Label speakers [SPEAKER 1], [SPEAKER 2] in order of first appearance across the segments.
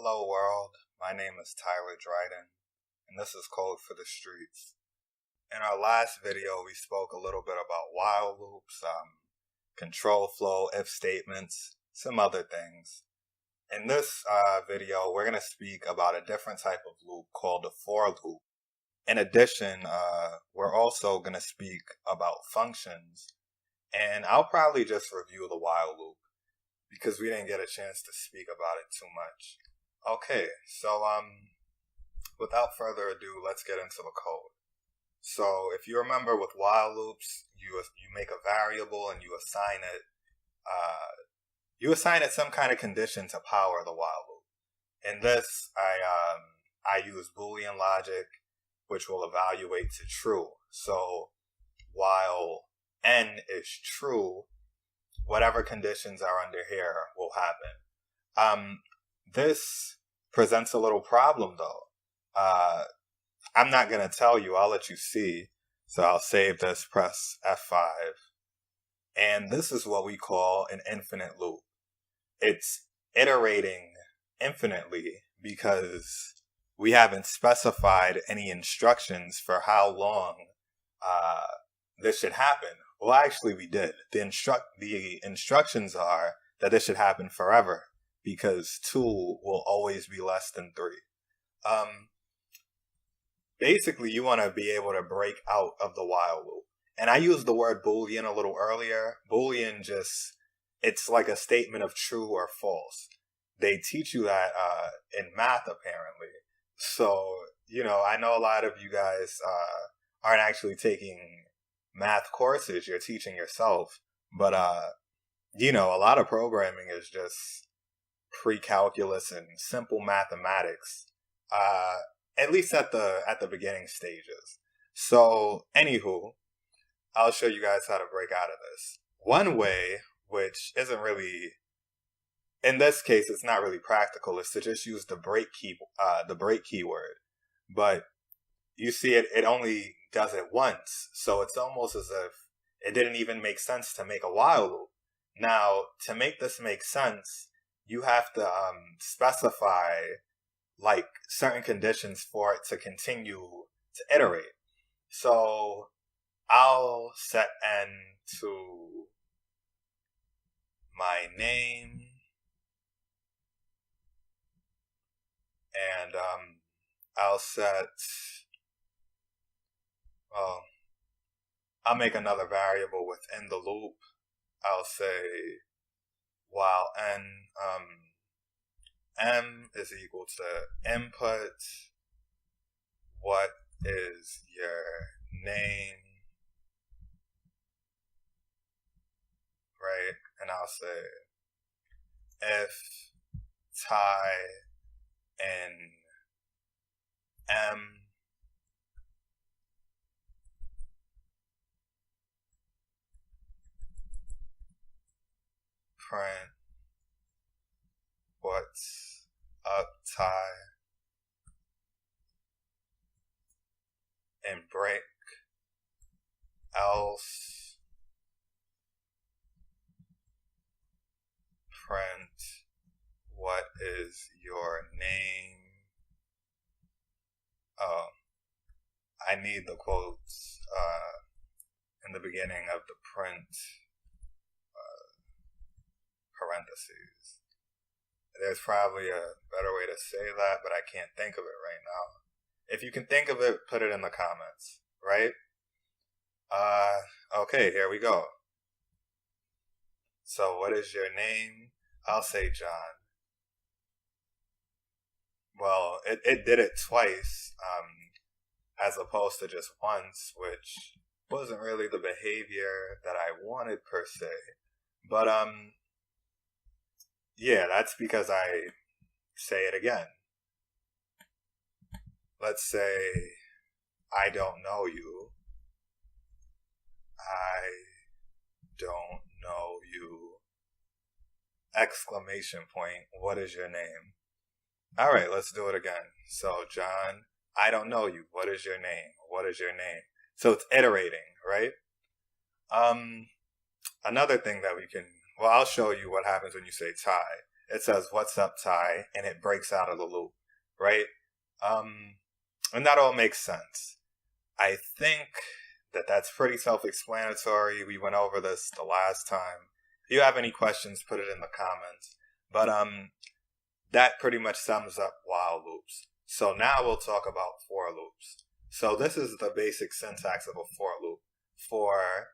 [SPEAKER 1] Hello world, my name is Tyler Dryden, and this is Code for the Streets. In our last video, we spoke a little bit about while loops, control flow, if statements, some other things. In this video, we're going to speak about a different type of loop called a for loop. In addition, we're also going to speak about functions, and I'll probably just review the while loop because we didn't get a chance to speak about it too much. Okay, so without further ado, let's get into the code. So if you remember with while loops, you make a variable and you assign it some kind of condition to power the while loop. In this, I use Boolean logic, which will evaluate to true. So while n is true, whatever conditions are under here will happen. This presents a little problem though. I'm not going to tell you, I'll let you see. So I'll save this, press F5. And this is what we call an infinite loop. It's iterating infinitely because we haven't specified any instructions for how long this should happen. Well, actually we did. The instructions are that this should happen forever, because 2 will always be less than 3. Basically, you want to be able to break out of the while loop. And I used the word Boolean a little earlier. Boolean it's like a statement of true or false. They teach you that in math, apparently. So, I know a lot of you guys aren't actually taking math courses. You're teaching yourself. But, a lot of programming is just pre-calculus and simple mathematics, at least at the beginning stages. So, anywho, I'll show you guys how to break out of this. One way, which isn't really, in this case, it's not really practical, is to just use the break keyword. But you see, it only does it once, so it's almost as if it didn't even make sense to make a while loop. Now, to make this make sense, you have to specify like certain conditions for it to continue to iterate. So I'll set n to my name, and I'll make another variable within the loop. I'll say while m is equal to input, what is your name, right? And I'll say if Ty in m print what's up, Ty, and break else print what is your name. I need the quotes in the beginning of the print parentheses. There's probably a better way to say that, but I can't think of it right now. If you can think of it, put it in the comments, right? Okay, here we go. So what is your name? I'll say John. Well, it did it twice, as opposed to just once, which wasn't really the behavior that I wanted per se. But, yeah, that's because I say it again. Let's say, I don't know you. I don't know you. Exclamation point. What is your name? All right, let's do it again. So, John, I don't know you. What is your name? What is your name? So it's iterating, right? Another thing that I'll show you what happens when you say Ty. it says, "What's up, Ty?" and it breaks out of the loop, right? And that all makes sense. I think that that's pretty self-explanatory. We went over this the last time. If you have any questions, put it in the comments. But that pretty much sums up while loops. So now we'll talk about for loops. So this is the basic syntax of a for loop. For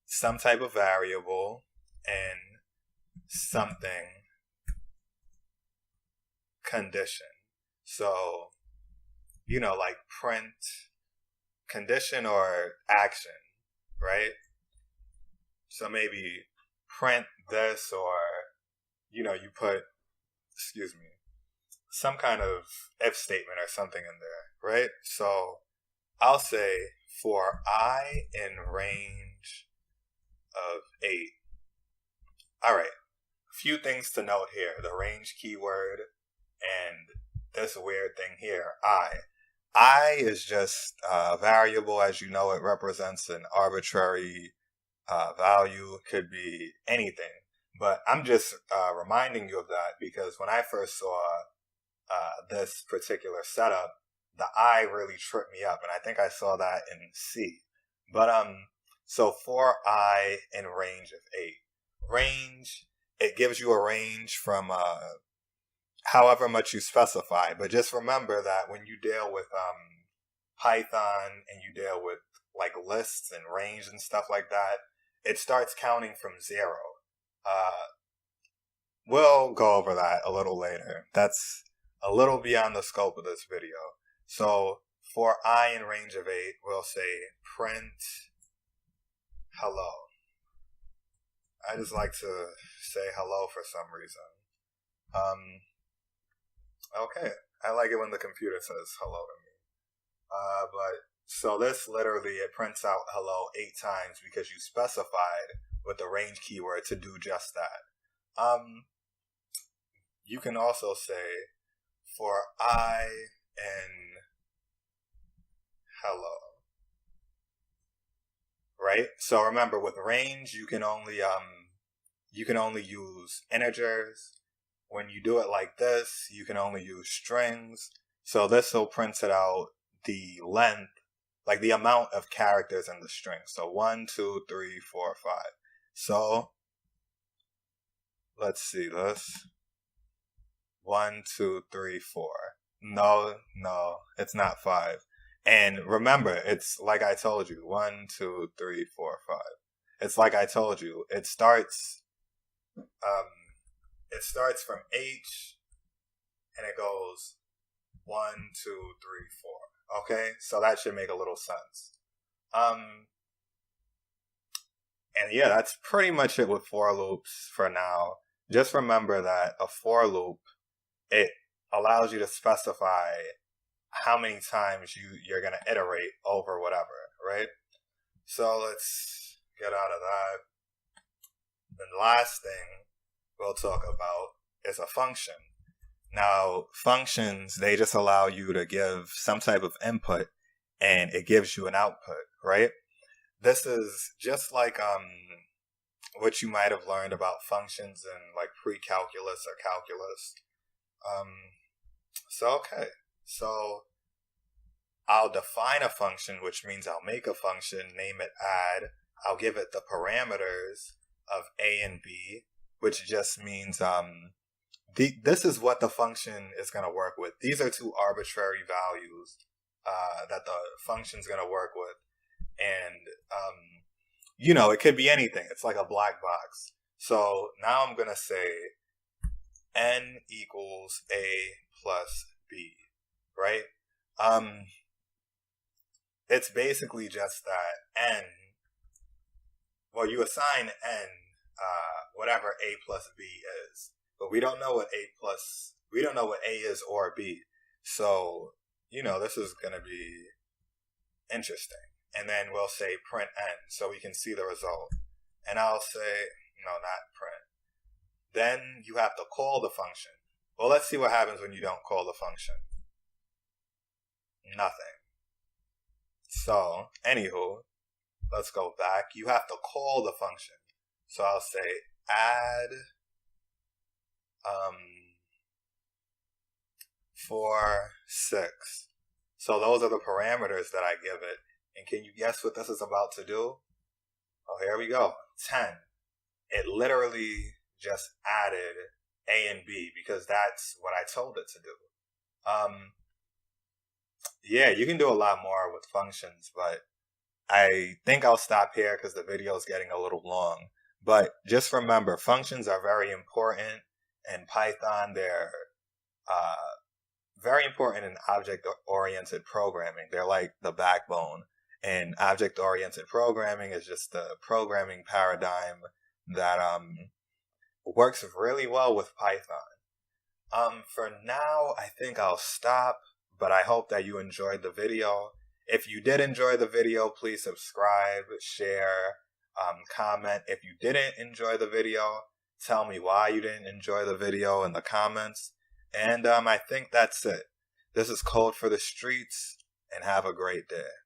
[SPEAKER 1] some type of variable and something condition. So, like print condition or action, right? So maybe print this, or, you put, some kind of if statement or something in there, right? So I'll say for I in range of 8. All right. A few things to note here. The range keyword and this weird thing here, I is just a variable. As you know, it represents an arbitrary value. Could be anything. But I'm just reminding you of that because when I first saw this particular setup, the I really tripped me up. And I think I saw that in C. But so for I in range of 8. Range, it gives you a range from however much you specify. But just remember that when you deal with Python and you deal with like lists and range and stuff like that, it starts counting from 0. We'll go over that a little later. That's a little beyond the scope of this video. So for I in range of 8, we'll say print hello. I just like to say hello for some reason. Okay, I like it when the computer says hello to me. But so this literally, it prints out hello 8 times because you specified with the range keyword to do just that. You can also say for I in hello, right? So remember, with range, you can only use integers. When you do it like this, you can only use strings. So this will print it out the length, like the amount of characters in the string. So 1, 2, 3, 4, 5. So let's see this. 1, 2, 3, 4. No, it's not 5. And remember, it's like I told you, 1, 2, 3, 4, 5. It's like I told you, it starts from H and it goes 1, 2, 3, 4. Okay, so that should make a little sense. And yeah, that's pretty much it with for loops for now. Just remember that a for loop, it allows you to specify how many times you're going to iterate over whatever, right? So let's get out of that. Then the last thing we'll talk about is a function. Now, functions, they just allow you to give some type of input and it gives you an output, right? This is just like what you might have learned about functions in like pre-calculus or calculus. So I'll define a function, which means I'll make a function, name it add. I'll give it the parameters of A and B, which just means this is what the function is going to work with. These are 2 arbitrary values that the function is going to work with. And, it could be anything. It's like a black box. So now I'm going to say n equals A plus B, right? It's basically just that n, well, you assign n whatever A plus B is. But we don't know what A is or B. So, this is going to be interesting. And then we'll say print n so we can see the result. And I'll say, no, not print. Then you have to call the function. Well, let's see what happens when you don't call the function. Nothing. So, anywho, let's go back. You have to call the function. So I'll say add um, 4, 6. So those are the parameters that I give it. And can you guess what this is about to do? Oh, here we go. 10. It literally just added A and B because that's what I told it to do. Yeah, you can do a lot more with functions, but I think I'll stop here because the video is getting a little long. But just remember, functions are very important in Python. They're uh, very important in object-oriented programming. They're like the backbone. And object-oriented programming is just the programming paradigm that works really well with Python. For now, I think I'll stop, but I hope that you enjoyed the video. If you did enjoy the video, please subscribe, share, comment. If you didn't enjoy the video, tell me why you didn't enjoy the video in the comments. And I think that's it. This is Code for the Streets, and have a great day.